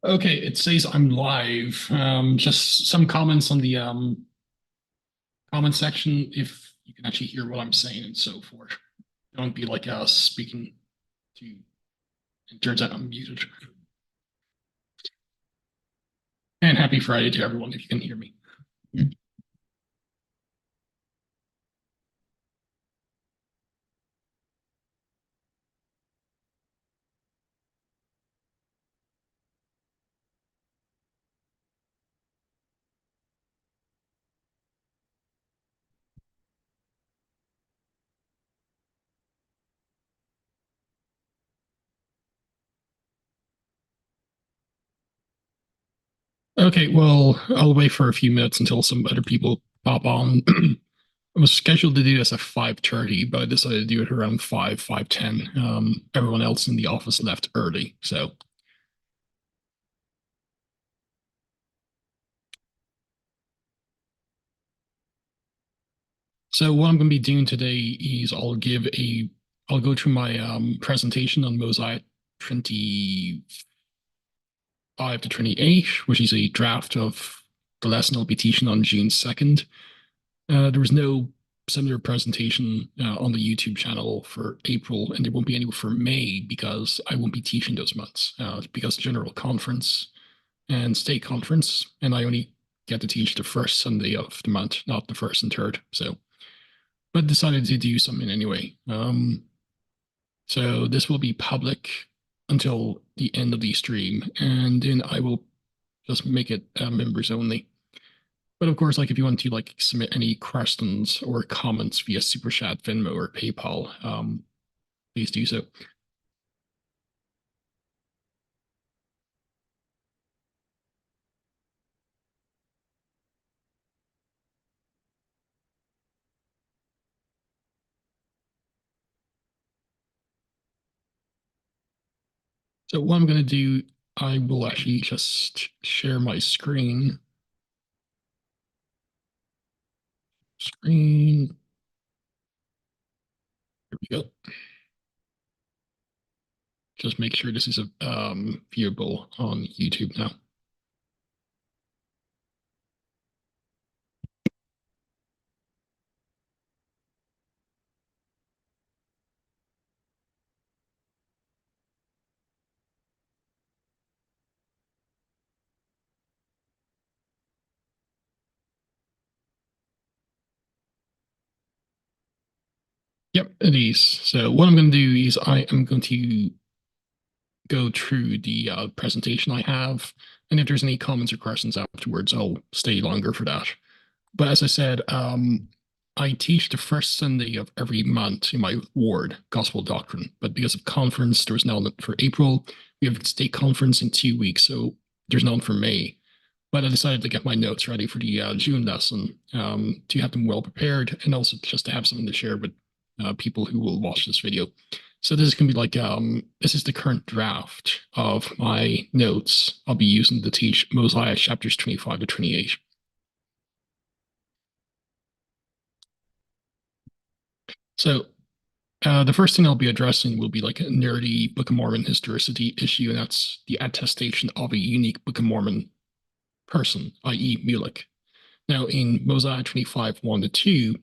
Okay, it says I'm live. Just some comments on the comment section if you can actually hear what I'm saying and so forth. Don't be like us speaking to it turns out I'm muted. And happy Friday to everyone if you can hear me. Okay, well, I'll wait for a few minutes until some other people pop on. I was scheduled to do this at 5:30, but I decided to do it around 5:10. Everyone else in the office left early, so what I'm going to be doing today is I'll go through my presentation on Mosiah 25 to 28, which is a draft of the lesson I'll be teaching on June 2nd. There was no similar presentation on the YouTube channel for April, and there won't be any for May because I won't be teaching those months because General Conference and State Conference, and I only get to teach the first Sunday of the month, not the first and third. But decided to do something anyway. So this will be public until the end of the stream, and then I will just make it members only. But of course, like if you want to like submit any questions or comments via Super Chat, Venmo, or PayPal, please do so. So what I'm going to do, I will actually just share my screen. Screen. Here we go. Just make sure this is viewable on YouTube now. Yep, it is. So what I'm going to do is I am going to go through the presentation I have, and if there's any comments or questions afterwards, I'll stay longer for that. But as I said, I teach the first Sunday of every month in my ward, Gospel Doctrine. But because of conference, there was none for April. We have state conference in 2 weeks, so there's none for May. But I decided to get my notes ready for the June lesson to have them well prepared, and also just to have something to share with people who will watch this video. So this is going to be like, this is the current draft of my notes I'll be using to teach Mosiah chapters 25 to 28. So the first thing I'll be addressing will be like a nerdy Book of Mormon historicity issue, and that's the attestation of a unique Book of Mormon person, i.e. Mulek. Now in Mosiah 25, 1 to 2,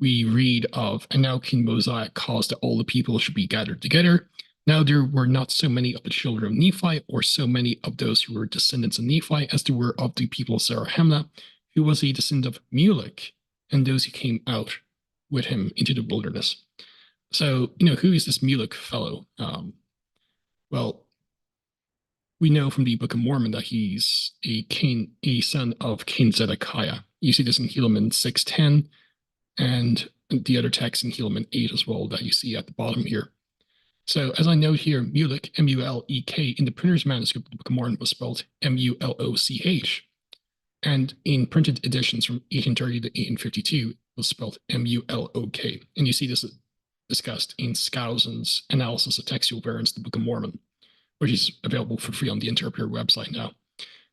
we read of, and now King Mosiah caused that all the people should be gathered together. Now there were not so many of the children of Nephi, or so many of those who were descendants of Nephi, as there were of the people of Zarahemla, who was a descendant of Mulek, and those who came out with him into the wilderness. So, who is this Mulek fellow? Well, we know from the Book of Mormon that he's a son of King Zedekiah. You see this in Helaman 6:10, and the other text in Helaman 8 as well that you see at the bottom here. So as I note here, Mulek, M-U-L-E-K, in the printer's manuscript of the Book of Mormon was spelled M-U-L-O-C-H. And in printed editions from 1830 to 1852, it was spelled M-U-L-O-K. And you see this discussed in Skousen's analysis of textual variants of the Book of Mormon, which is available for free on the Interpreter website now.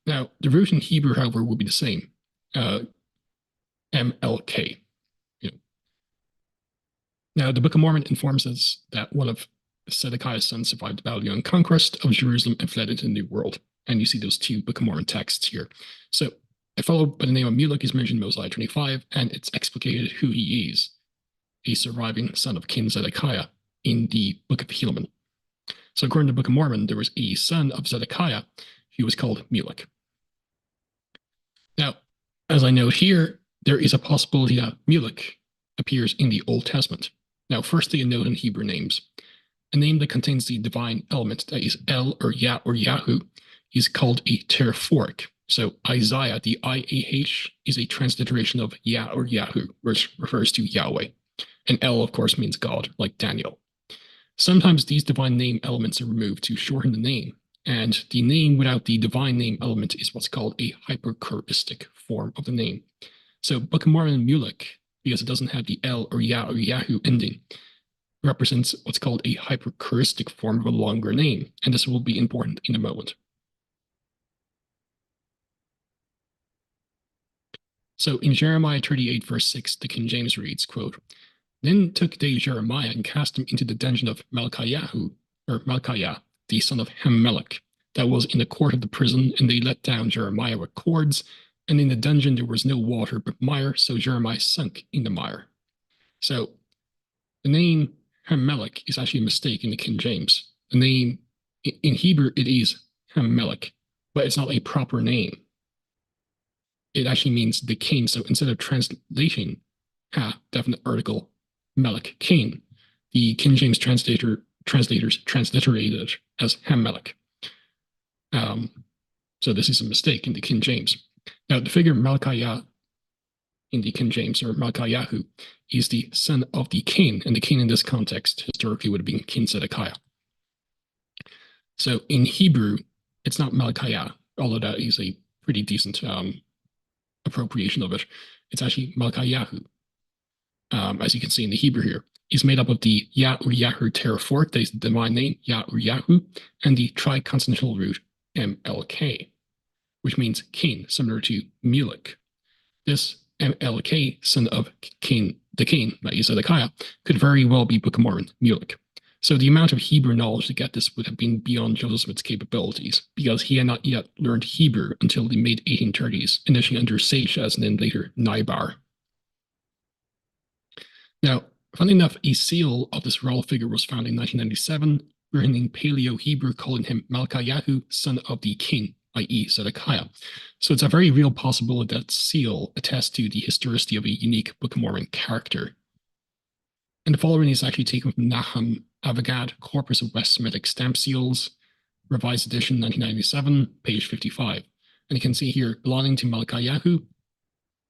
Now, the root in Hebrew, however, will be the same, M-L-K. Now, the Book of Mormon informs us that one of Zedekiah's sons survived the Babylonian conquest of Jerusalem and fled into the New World. And you see those two Book of Mormon texts here. So a fellow by the name of Mulek is mentioned in Mosiah 25, and it's explicated who he is, a surviving son of King Zedekiah in the Book of Helaman. So according to the Book of Mormon, there was a son of Zedekiah who was called Mulek. Now, as I note here, there is a possibility that Mulek appears in the Old Testament. Now, firstly, a note on Hebrew names. A name that contains the divine element, that is El or Yah or Yahu, is called a terephoric. So Isaiah, the IAH, is a transliteration of Yah or Yahu, which refers to Yahweh. And El, of course, means God, like Daniel. Sometimes these divine name elements are removed to shorten the name, and the name without the divine name element is what's called a hyperchoristic form of the name. So Book of Mormon Mulek, because it doesn't have the El or Yah or Yahu ending, represents what's called a hyperchoristic form of a longer name, and this will be important in a moment. So in Jeremiah 38, verse 6, the King James reads, quote, "Then took they Jeremiah and cast him into the dungeon of Malchiah, the son of Hammelech, that was in the court of the prison, and they let down Jeremiah with cords, and in the dungeon there was no water but mire, so Jeremiah sunk in the mire." So the name Hammelech is actually a mistake in the King James. The name, in Hebrew, it is Hammelech, but it's not a proper name. It actually means the king. So instead of translating ha, definite article, Melech, king, the King James translators transliterated it as Hammelech. So this is a mistake in the King James. Now, the figure Malchiah in the King James, or Malchiyahu, is the son of the king, and the king in this context historically would have been King Zedekiah. So in Hebrew, it's not Malchiah, although that is a pretty decent appropriation of it. It's actually Malchiyahu. As you can see in the Hebrew here, is made up of the Yah or Yahu terephoric, that is the divine name, Yah or Yahu, and the triconsonantal root MLK, which means king, similar to Mulek. This MLK, son of king, the king, that is Zedekiah, could very well be Book of Mormon, Mulek. So the amount of Hebrew knowledge to get this would have been beyond Joseph Smith's capabilities, because he had not yet learned Hebrew until the mid-1830s, initially under Seixas and then later Naibar. Now, funny enough, a seal of this royal figure was found in 1997, written in Paleo-Hebrew, calling him Malchiyahu, son of the king, i.e. Zedekiah. So it's a very real possibility that seal attests to the historicity of a unique Book of Mormon character. And the following is actually taken from Nahum Avagad, Corpus of West Semitic Stamp Seals, Revised Edition 1997, page 55. And you can see here, belonging to Malchiyahu,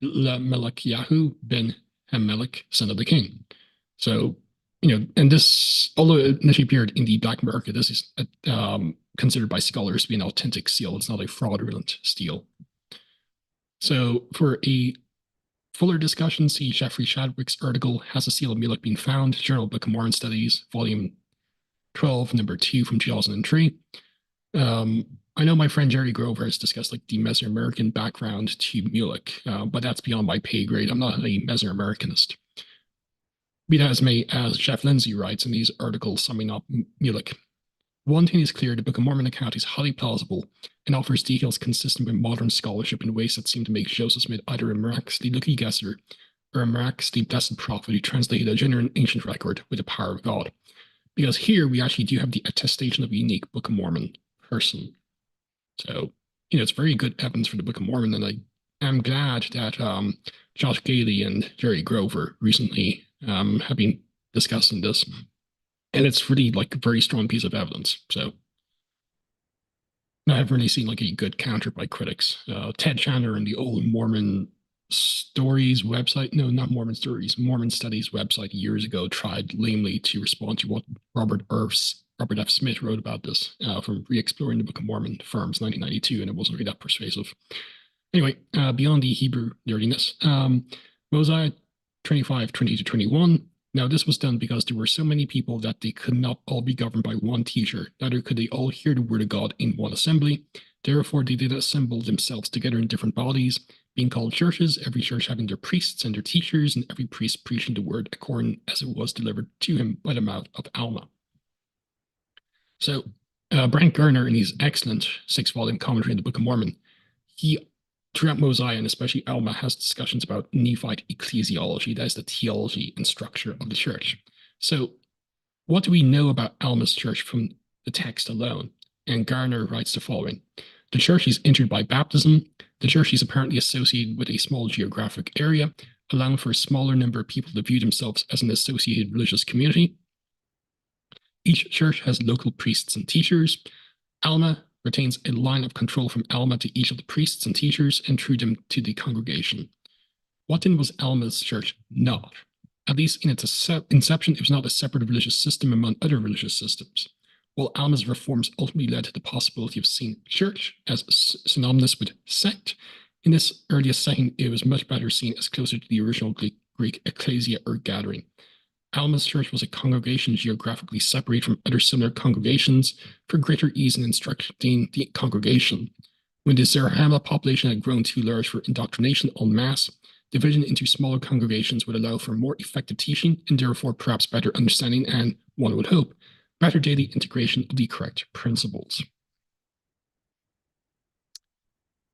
Melchiyahu ben Hammelech, son of the king. So, and this, although it initially appeared in the black market, this is considered by scholars to be an authentic seal. It's not a fraudulent seal. So for a fuller discussion, see Jeffrey Shadwick's article, Has a Seal of Mulek Been Found? Journal Book of Mormon Studies, Volume 12, Number 2 from 2003. I know my friend Jerry Grover has discussed like the Mesoamerican background to Mulek, but that's beyond my pay grade. I'm not a Mesoamericanist. Be that as may, as Jeff Lindsay writes in these articles summing up Mulek, one thing is clear: the Book of Mormon account is highly plausible and offers details consistent with modern scholarship in ways that seem to make Joseph Smith either a miraculously lucky guesser or a miraculously blessed prophet who translated a genuine ancient record with the power of God. Because here we actually do have the attestation of a unique Book of Mormon person. So, it's very good evidence for the Book of Mormon, and I am glad that Josh Gailey and Jerry Grover recently have been discussing this. And it's really like a very strong piece of evidence. So I haven't really seen like a good counter by critics. Ted Chandler and the old Mormon Stories website, no, not Mormon Stories, Mormon Studies website years ago tried lamely to respond to what Robert F. Smith wrote about this from Re-Exploring the Book of Mormon, Firms, 1992, and it wasn't really that persuasive. Anyway, beyond the Hebrew nerdiness, Mosiah 25, 20 to 21. Now, this was done because there were so many people that they could not all be governed by one teacher, neither could they all hear the word of God in one assembly. Therefore, they did assemble themselves together in different bodies, being called churches, every church having their priests and their teachers, and every priest preaching the word according as it was delivered to him by the mouth of Alma. So, Brent Garner, in his excellent six-volume commentary on the Book of Mormon, he, throughout Mosiah and especially Alma, has discussions about Nephite ecclesiology, that is the theology and structure of the church. So, what do we know about Alma's church from the text alone? And Garner writes the following: the church is entered by baptism. The church is apparently associated with a small geographic area, allowing for a smaller number of people to view themselves as an associated religious community. Each church has local priests and teachers. Alma retains a line of control from Alma to each of the priests and teachers and through them to the congregation. What then was Alma's church not? At least in its inception, it was not a separate religious system among other religious systems. While Alma's reforms ultimately led to the possibility of seeing church as synonymous with sect, in this earliest setting, it was much better seen as closer to the original Greek ecclesia or gathering. Alma's church was a congregation geographically separated from other similar congregations for greater ease in instructing the congregation. When the Zarahemla population had grown too large for indoctrination en masse, division into smaller congregations would allow for more effective teaching and therefore perhaps better understanding and, one would hope, better daily integration of the correct principles.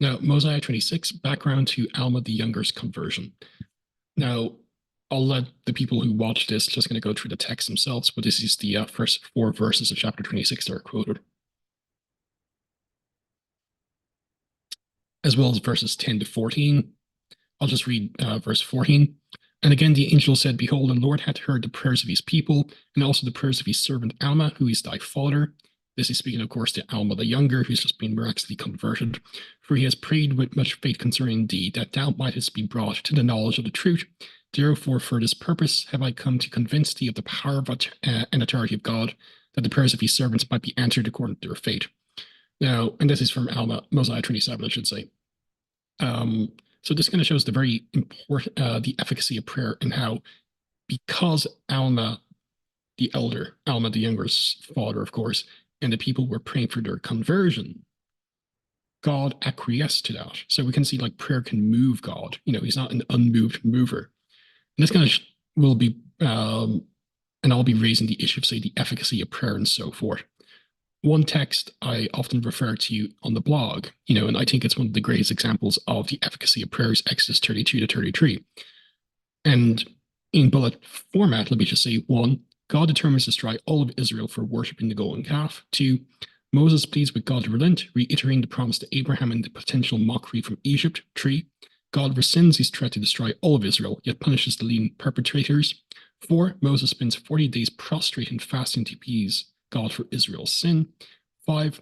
Now, Mosiah 26, background to Alma the Younger's conversion. Now, I'll let the people who watch this just going to go through the text themselves, but this is the first 4 verses of chapter 26 that are quoted, as well as verses 10 to 14. I'll just read verse 14. And again, the angel said, Behold, the Lord hath heard the prayers of his people, and also the prayers of his servant Alma, who is thy father. This is speaking, of course, to Alma the younger, who's just been miraculously converted. For he has prayed with much faith concerning thee, that thou mightest be brought to the knowledge of the truth. Therefore, for this purpose have I come to convince thee of the power of and authority of God, that the prayers of his servants might be answered according to their faith. Now, and this is from Alma, Mosiah 27, I should say. So this kind of shows the very important, the efficacy of prayer and how, because Alma the elder, Alma the younger's father, of course, and the people were praying for their conversion, God acquiesced to that. So we can see like prayer can move God. You know, he's not an unmoved mover. And this kind of will be, and I'll be raising the issue of, say, the efficacy of prayer and so forth. One text I often refer to on the blog, you know, and I think it's one of the greatest examples of the efficacy of prayer is Exodus 32 to 33. And in bullet format, let me just say, 1, God determines to destroy all of Israel for worshipping the golden calf. 2, Moses pleads with God to relent, reiterating the promise to Abraham and the potential mockery from Egypt. 3, God rescinds his threat to destroy all of Israel, yet punishes the leading perpetrators. 4, Moses spends 40 days prostrate and fasting to appease God for Israel's sin. 5,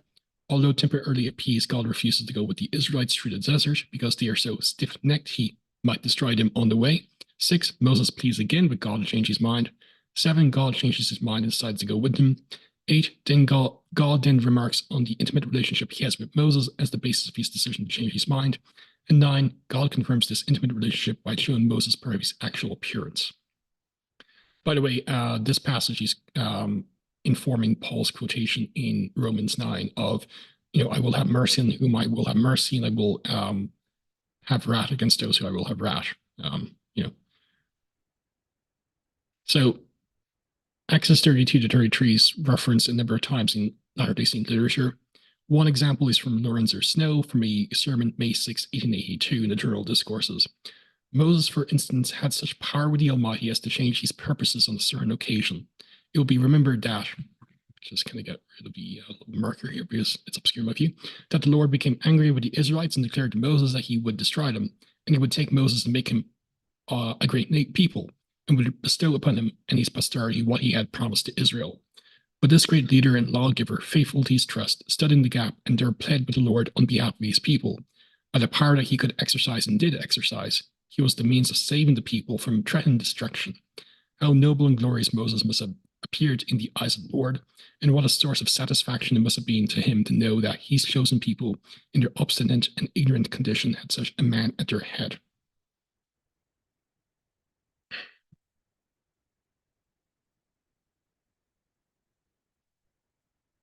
although temporarily appeased, God refuses to go with the Israelites through the desert because they are so stiff-necked he might destroy them on the way. 6, Moses pleads again with God to change his mind. 7, God changes his mind and decides to go with them. 8, then God then remarks on the intimate relationship he has with Moses as the basis of his decision to change his mind. And 9, God confirms this intimate relationship by showing Moses part of his actual appearance. By the way, this passage is informing Paul's quotation in Romans 9 of, you know, I will have mercy on whom I will have mercy, and I will have wrath against those who I will have wrath. You know. So Exodus 32 to 33 is referenced a number of times in Latter-day Saint literature. One example is from Lorenzo Snow from a sermon May 6, 1882 in the Journal Discourses. Moses, for instance, had such power with the Almighty as to change his purposes on a certain occasion. It will be remembered that, just kind of get rid of the marker here because it's obscure in my view, that the Lord became angry with the Israelites and declared to Moses that he would destroy them, and he would take Moses and make him a great people, and would bestow upon him and his posterity what he had promised to Israel. But this great leader and lawgiver, faithful to his trust, stood in the gap and there pled with the Lord on behalf of his people. By the power that he could exercise and did exercise, he was the means of saving the people from threatened destruction. How noble and glorious Moses must have appeared in the eyes of the Lord, and what a source of satisfaction it must have been to him to know that his chosen people, in their obstinate and ignorant condition, had such a man at their head.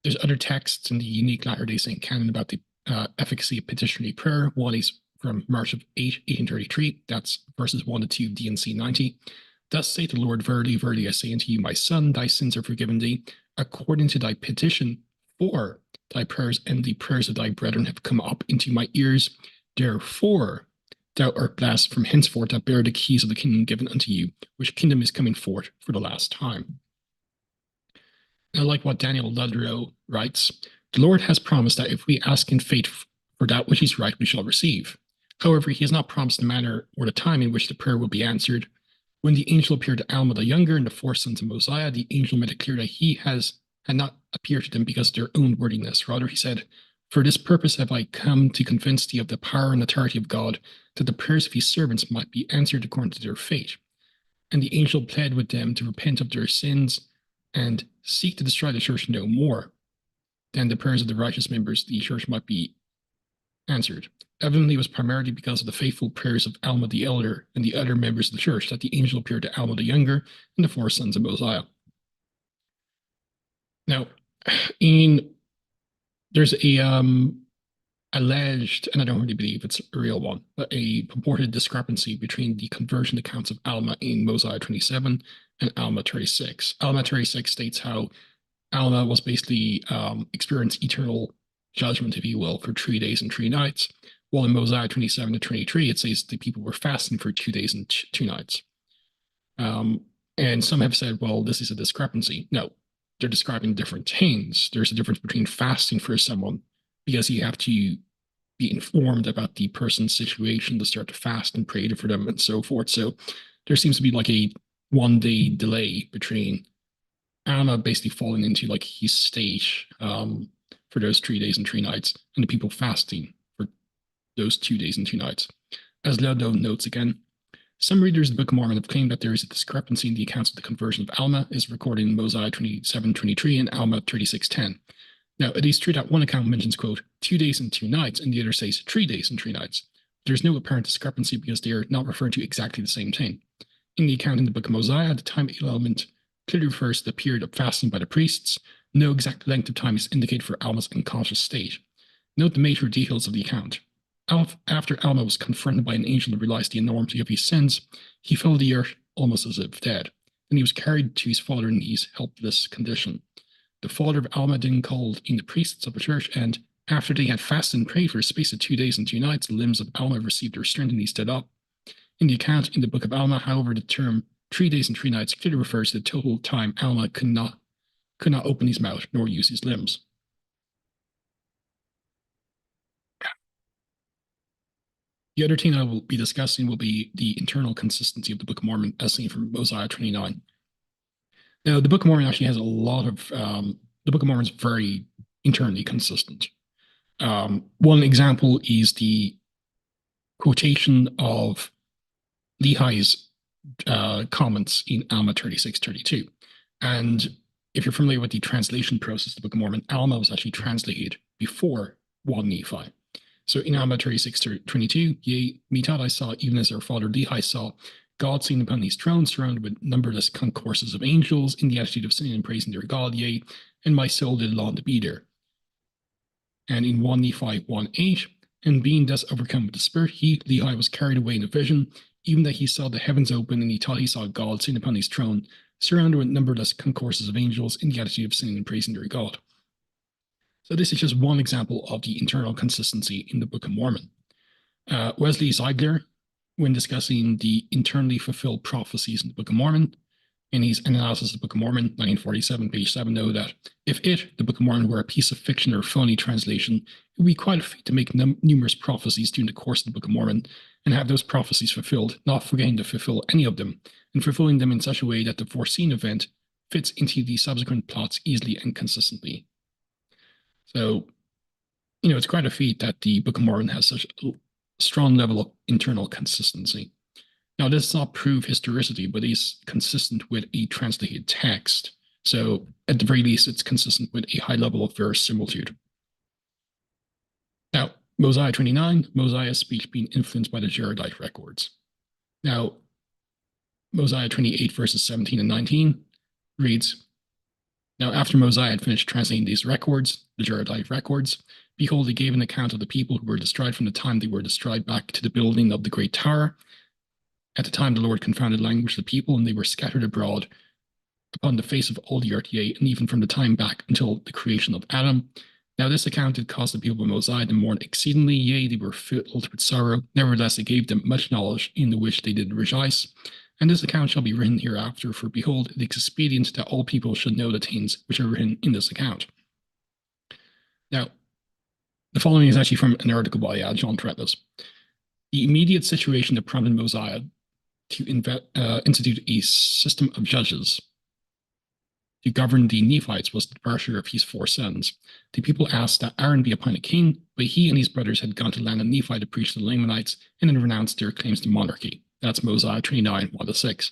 There's other texts in the unique Latter-day Saint canon about the efficacy of petitionary prayer. One is from March of 8, 1833. That's verses 1 to 2, D&C 90. Thus saith the Lord, verily, verily, I say unto you, my son, thy sins are forgiven thee, according to thy petition For thy prayers and the prayers of thy brethren have come up into my ears. Therefore, thou art blessed from henceforth that bear the keys of the kingdom given unto you, which kingdom is coming forth for the last time. I like what Daniel Ludrow writes. The Lord has promised that if we ask in faith for that which is right, we shall receive. However, he has not promised the manner or the time in which the prayer will be answered. When the angel appeared to Alma the younger and the four sons of Mosiah, the angel made it clear that he had not appeared to them because of their own worthiness. Rather, he said, for this purpose have I come to convince thee of the power and authority of God, that the prayers of his servants might be answered according to their faith. And the angel pled with them to repent of their sins and seek to destroy the church no more. Then the prayers of the righteous members of the church might be answered. Evidently, it was primarily because of the faithful prayers of Alma the elder and the other members of the church that the angel appeared to Alma the younger and the four sons of Mosiah. Now, there's a alleged, and I don't really believe it's a real one, but a purported discrepancy between the conversion accounts of Alma in Mosiah 27 and Alma 36. Alma 36 states how Alma was basically experienced eternal judgment, if you will, for 3 days and 3 nights, while in Mosiah 27 to 23, it says the people were fasting for 2 days and 2 nights. And some have said, well, this is a discrepancy. No, they're describing different things. There's a difference between fasting for someone because you have to be informed about the person's situation to start to fast and pray for them and so forth. So there seems to be like a 1-day delay between Alma basically falling into like his state for those 3 days and 3 nights, and the people fasting for those 2 days and 2 nights. As Ludlow notes again, some readers of the Book of Mormon have claimed that there is a discrepancy in the accounts of the conversion of Alma, as recorded in Mosiah 27:23 and Alma 36:10. Now, it is true that one account mentions, quote, 2 days and 2 nights, and the other says 3 days and 3 nights. There's no apparent discrepancy because they are not referring to exactly the same thing. In the account in the Book of Mosiah, the time element clearly refers to the period of fasting by the priests. No exact length of time is indicated for Alma's unconscious state. Note the major details of the account. After Alma was confronted by an angel and realized the enormity of his sins, he fell to the earth almost as if dead. Then he was carried to his father in his helpless condition. The father of Alma then called in the priests of the church, and after they had fasted and prayed for a space of 2 days and 2 nights, the limbs of Alma received their strength and he stood up. In the account in the Book of Alma, however, the term 3 days and 3 nights clearly refers to the total time Alma could not open his mouth nor use his limbs. The other thing I will be discussing will be the internal consistency of the Book of Mormon as seen from Mosiah 29. Now, the Book of Mormon actually has a lot of, the Book of Mormon is very internally consistent. One example is the quotation of Lehi's comments in Alma 36:32. And if you're familiar with the translation process of the Book of Mormon, Alma was actually translated before 1 Nephi. So in Alma 36:22, yea, methought I saw, even as our father Lehi saw, God sitting upon his throne, surrounded with numberless concourses of angels, in the attitude of singing and praising their God, yea, and my soul did long to be there. And in 1 Nephi 1:8, and being thus overcome with the Spirit, he, Lehi, was carried away in a vision, even that he saw the heavens open, and he thought he saw God sitting upon his throne, surrounded with numberless concourses of angels, in the attitude of singing and praising their God. So this is just one example of the internal consistency in the Book of Mormon. Wesley Ziegler, when discussing the internally fulfilled prophecies in the Book of Mormon, in his analysis of the Book of Mormon, 1947, page 7, noted that if the Book of Mormon, were a piece of fiction or phony translation, it would be quite a feat to make numerous prophecies during the course of the Book of Mormon and have those prophecies fulfilled, not forgetting to fulfill any of them, and fulfilling them in such a way that the foreseen event fits into the subsequent plots easily and consistently. So, it's quite a feat that the Book of Mormon has such a strong level of internal consistency. Now, this does not prove historicity, but is consistent with a translated text. So, at the very least, it's consistent with a high level of verisimilitude. Now, Mosiah 29, Mosiah's speech being influenced by the Jaredite records. Now, Mosiah 28, verses 17 and 19 reads, now, after Mosiah had finished translating these records, the Jaredite records, behold, he gave an account of the people who were destroyed from the time they were destroyed back to the building of the great tower. At the time, the Lord confounded language of the people, and they were scattered abroad upon the face of all the earth, yea, and even from the time back until the creation of Adam. Now this account did cause the people of Mosiah to mourn exceedingly, yea, they were filled with sorrow. Nevertheless, it gave them much knowledge, in the which they did rejoice. And this account shall be written hereafter, for behold, it is expedient that all people should know the things which are written in this account. Now, the following is actually from an article by John Trellis. The immediate situation that prompted Mosiah to institute a system of judges to govern the Nephites was the departure of his 4 sons. The people asked that Aaron be appointed king, but he and his brothers had gone to the land of Nephi to preach to the Lamanites and then renounced their claims to monarchy. That's Mosiah 29, 1-6.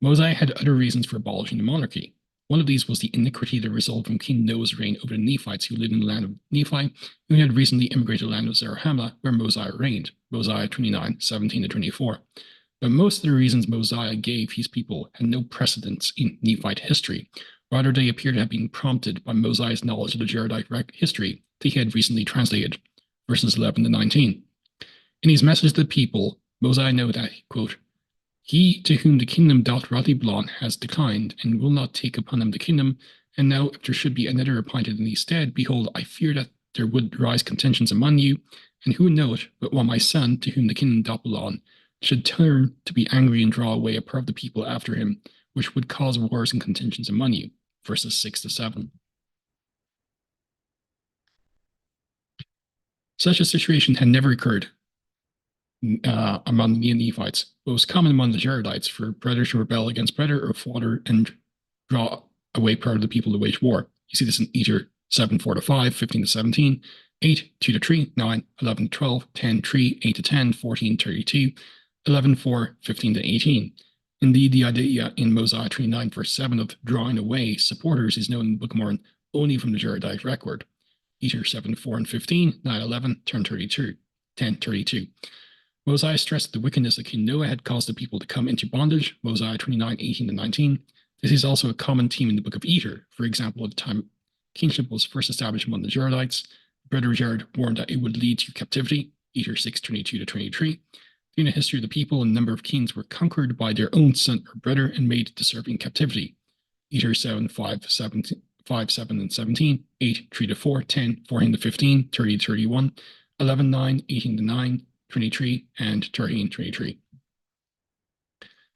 Mosiah had other reasons for abolishing the monarchy. One of these was the iniquity that resulted from King Noah's reign over the Nephites who lived in the land of Nephi, who had recently immigrated to the land of Zarahemla, where Mosiah reigned. Mosiah 29, 17-24. But most of the reasons Mosiah gave his people had no precedence in Nephite history. Rather, they appear to have been prompted by Mosiah's knowledge of the Jaredite history that he had recently translated, verses 11-19. In his message to the people, Mosiah noted that, quote, "He to whom the kingdom doth rightly belong has declined, and will not take upon him the kingdom. And now, if there should be another appointed in his stead, behold, I fear that there would rise contentions among you. And who knoweth but what my son, to whom the kingdom doth belong, should turn to be angry and draw away a part of the people after him, which would cause wars and contentions among you." Verses 6-7. Such a situation had never occurred among the Nephites, but was common among the Jaredites for brother to rebel against brother or father and draw away part of the people to wage war. You see this in Ezer 7-4-5, 15-17, 8, 2-3, 9, 11-12, 10-3, 8-10, 14-32, 11-4, 15-18. Indeed, the idea in Mosiah 29, verse 7 of drawing away supporters is known in the Book of Mormon only from the Jaredite record. Ezer 7-4-15, 9-11, 10-32, 10-32. Mosiah stressed the wickedness that King Noah had caused the people to come into bondage, Mosiah 29, 18-19. This is also a common theme in the Book of Ezer. For example, at the time kingship was first established among the Jaredites, Brother Jared warned that it would lead to captivity, Ezer 6:22-23. During the history of the people, a number of kings were conquered by their own son or brother and made to serve in captivity, Ezer 7:5-7-17, 8:3-4, 10, 14-15, 30-31, 11-9, 18-9, 23, and 13-23.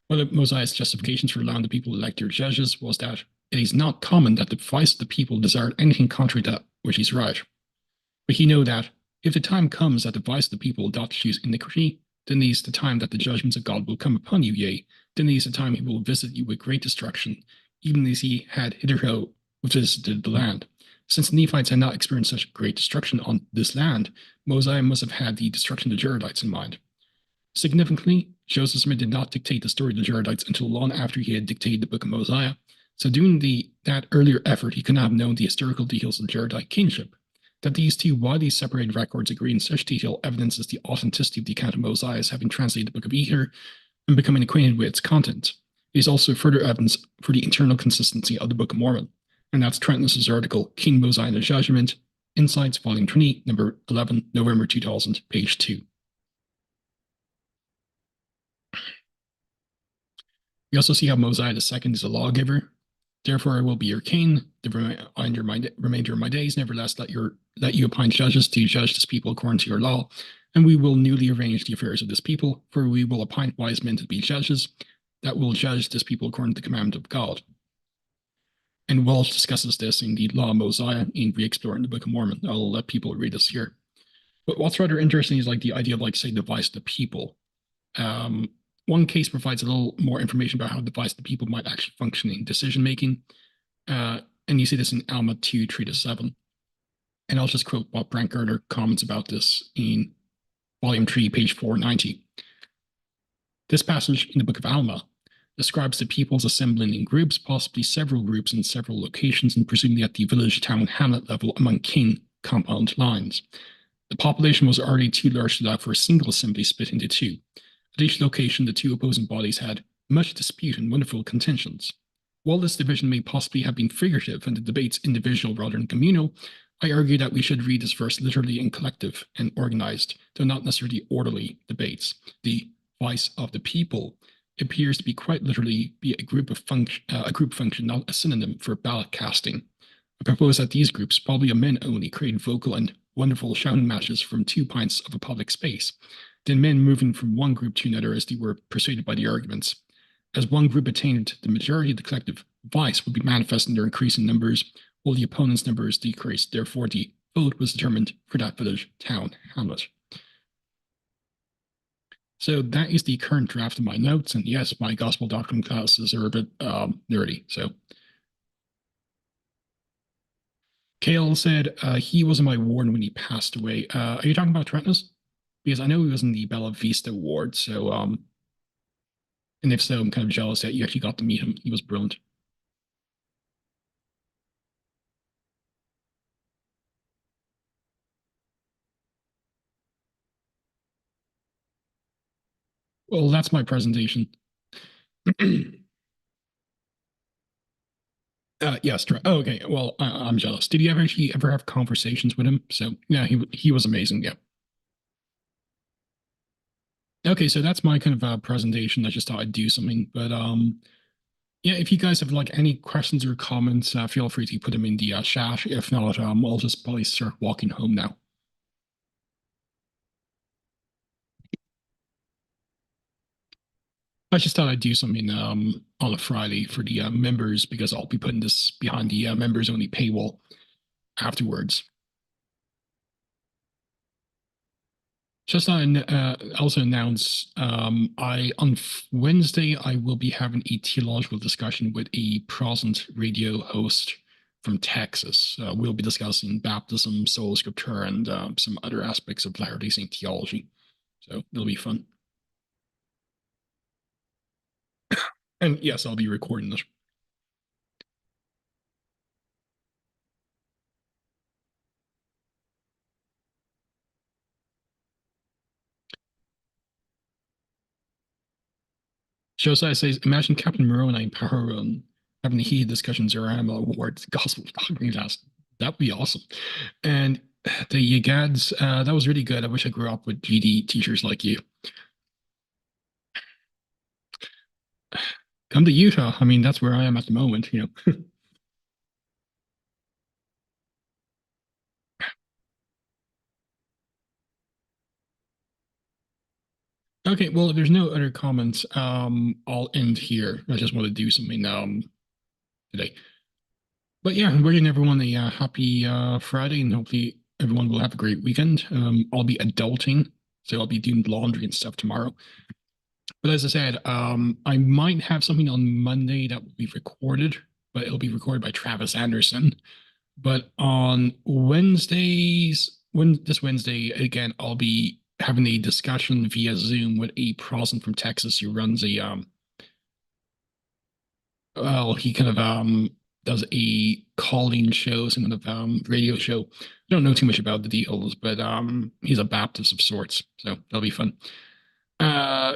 One of Mosiah's justifications for allowing the people to elect their judges was that it is not common that the voice of the people desired anything contrary to that which is right. But he knew that if the time comes that the voice of the people doth choose iniquity, then is the time that the judgments of God will come upon you, yea, then is the time he will visit you with great destruction, even as he had hitherto visited the land. Since the Nephites had not experienced such great destruction on this land, Mosiah must have had the destruction of the Jaredites in mind. Significantly, Joseph Smith did not dictate the story of the Jaredites until long after he had dictated the Book of Mosiah, so doing that earlier effort, he could not have known the historical details of the Jaredite kingship. That these two widely separated records agree in such detail evidences the authenticity of the account of Mosiah as having translated the Book of Ezer and becoming acquainted with its content. It is also further evidence for the internal consistency of the Book of Mormon. And that's Trentlis's article, King Mosiah and the Judgment, Insights, Volume 20, number 11, November 2000, page 2. We also see how Mosiah II is a lawgiver. Therefore, I will be your king the remainder of my days. Nevertheless, let you appoint judges to judge this people according to your law, and we will newly arrange the affairs of this people, for we will appoint wise men to be judges that will judge this people according to the commandment of God. And Wells discusses this in the Law of Mosiah in Re-Exploring the Book of Mormon. I'll let people read this here. But what's rather interesting is like the idea of like, say, the voice of the people. One case provides a little more information about how the voice of the people might actually function in decision-making. And you see this in Alma 2, 3-7. And I'll just quote what Brent Gerner comments about this in Volume 3, page 490. This passage in the Book of Alma describes the peoples assembling in groups, possibly several groups in several locations, and presumably at the village, town, hamlet level among king compound lines. The population was already too large to allow for a single assembly split into two. At each location, the two opposing bodies had much dispute and wonderful contentions. While this division may possibly have been figurative and the debates individual rather than communal, I argue that we should read this verse literally in collective and organized, though not necessarily orderly debates. The voice of the people appears to be quite literally be a group function, not a synonym for ballot casting. I propose that these groups, probably of men only, create vocal and wonderful shouting matches from 2 pints of a public space. Then men moving from one group to another as they were persuaded by the arguments. As one group attained the majority of the collective, vice would be manifest in their increasing numbers, while the opponent's numbers decreased. Therefore, the vote was determined for that village, town, hamlet. So that is the current draft of my notes. And yes, my gospel doctrine classes are a bit nerdy. So Kale said he was in my ward when he passed away. Are you talking about Trentness? Because I know he was in the Bella Vista ward. So, and if so, I'm kind of jealous that you actually got to meet him. He was brilliant. Well, that's my presentation. Yes. Oh, okay. Well, I'm jealous. Did you ever have conversations with him? So yeah, he was amazing. Yeah. Okay, so that's my kind of presentation. I just thought I'd do something, but yeah, if you guys have like any questions or comments, feel free to put them in the chat. If not, I'll just probably start walking home now. I just thought I'd do something on a Friday for the members because I'll be putting this behind the members only paywall afterwards. Just also announce I on Wednesday I will be having a theological discussion with a Protestant radio host from Texas. We'll be discussing baptism, sola scriptura, and some other aspects of Latter-day Saint theology. So it'll be fun. And yes, I'll be recording it. Josiah says, imagine Captain Moroni and Power having the heated discussions around awards, gospel talking class. That'd be awesome. And the Yagads, that was really good. I wish I grew up with GD teachers like you. Come to Utah. I mean, that's where I am at the moment, you know. Okay, well, if there's no other comments, I'll end here. I just want to do something today. But yeah, I'm wishing everyone a happy Friday, and hopefully everyone will have a great weekend. I'll be adulting, so I'll be doing laundry and stuff tomorrow. But as I said, I might have something on Monday that will be recorded, but it'll be recorded by Travis Anderson. But on this Wednesday, again, I'll be having a discussion via Zoom with a Protestant from Texas who runs a well, he kind of does a calling show, some kind of radio show. I don't know too much about the deals, but he's a Baptist of sorts, so that'll be fun.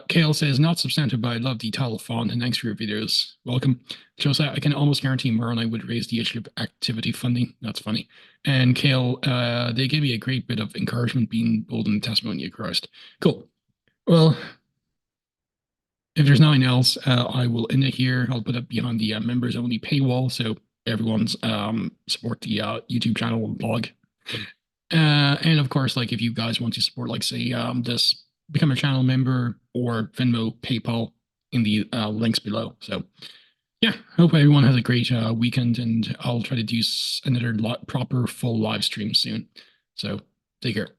Kale says, not substantive, but I love the title font, and thanks for your videos. Welcome. Josiah, I can almost guarantee Merle would raise the issue of activity funding. That's funny. And Kale, they gave me a great bit of encouragement being bold in the testimony of Christ. Cool. Well, if there's nothing else, I will end it here. I'll put it behind the members only paywall so everyone's support the YouTube channel and blog. And of course, like if you guys want to support, like say this, become a channel member or Venmo, PayPal in the links below. So yeah, hope everyone has a great weekend, and I'll try to do another proper full live stream soon. So take care.